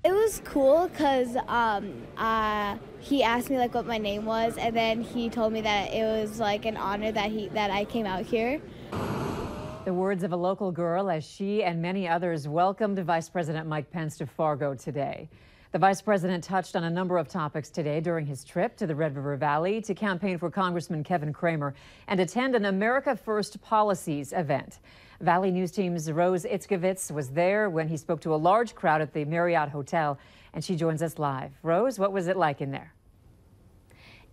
It was cool because he asked me like what my name was, and then he told me that it was like an honor that I came out here. The words of a local girl as she and many others welcomed Vice President Mike Pence to Fargo today. The vice president touched on a number of topics today during his trip to the Red River Valley to campaign for Congressman Kevin Cramer and attend an America First Policies event. Valley News Team's Rose Itzkovitz was there when he spoke to a large crowd at the Marriott Hotel, and she joins us live. Rose, what was it like in there?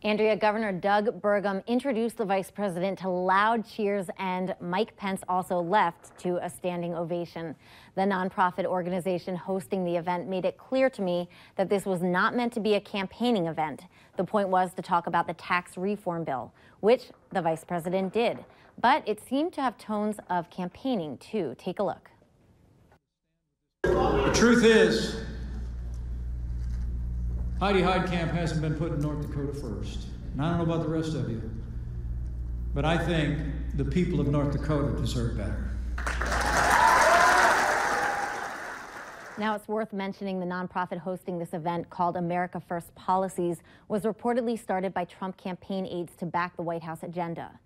Andrea, Governor Doug Burgum introduced the vice president to loud cheers, and Mike Pence also left to a standing ovation. The nonprofit organization hosting the event made it clear to me that this was not meant to be a campaigning event. The point was to talk about the tax reform bill, which the vice president did. But it seemed to have tones of campaigning, too. Take a look. The truth is, Heidi Heitkamp hasn't been put in North Dakota first. And I don't know about the rest of you, but I think the people of North Dakota deserve better. Now, it's worth mentioning the nonprofit hosting this event, called America First Policies, was reportedly started by Trump campaign aides to back the White House agenda.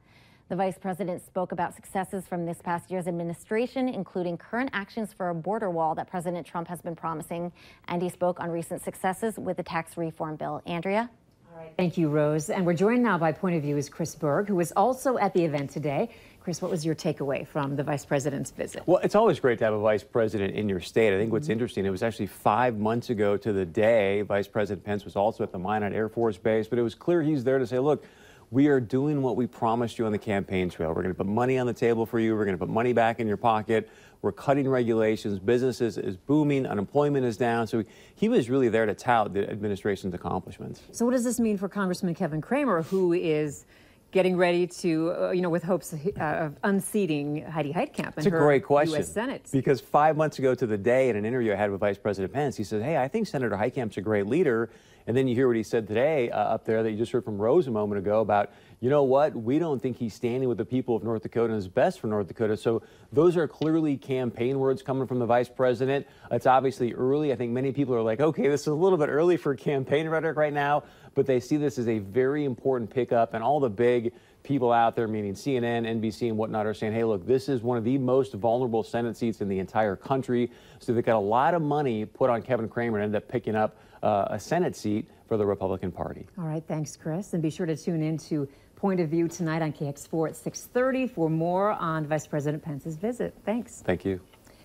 The vice president spoke about successes from this past year's administration, including current actions for a border wall that President Trump has been promising, and he spoke on recent successes with the tax reform bill. Andrea? All right, thank you, Rose. And we're joined now by Point of View's Chris Berg, who was also at the event today. Chris, what was your takeaway from the vice president's visit? Well, it's always great to have a vice president in your state. I think what's interesting, it was actually 5 months ago to the day. Vice President Pence was also at the Minot Air Force Base, but it was clear he's there to say, look, we are doing what we promised you on the campaign trail. We're going to put money on the table for you. We're going to put money back in your pocket. We're cutting regulations. Businesses is booming. Unemployment is down. So he was really there to tout the administration's accomplishments. So what does this mean for Congressman Kevin Cramer, who is getting ready to, with hopes of unseating Heidi Heitkamp in her great question. U.S. Senate? Because 5 months ago to the day, in an interview I had with Vice President Pence, he said, hey, I think Senator Heitkamp's a great leader. And then you hear what he said today up there that you just heard from Rose a moment ago about, you know what, we don't think he's standing with the people of North Dakota and is best for North Dakota. So those are clearly campaign words coming from the vice president. It's obviously early. I think many people are like, okay, this is a little bit early for campaign rhetoric right now, but they see this as a very important pickup, and all the big people out there, meaning CNN, NBC, and whatnot, are saying, hey, look, this is one of the most vulnerable Senate seats in the entire country. So they've got a lot of money put on Kevin Cramer and end up picking up a Senate seat for the Republican Party. All right, thanks, Chris. And be sure to tune in to Point of View tonight on KX4 at 6:30 for more on Vice President Pence's visit. Thanks. Thank you.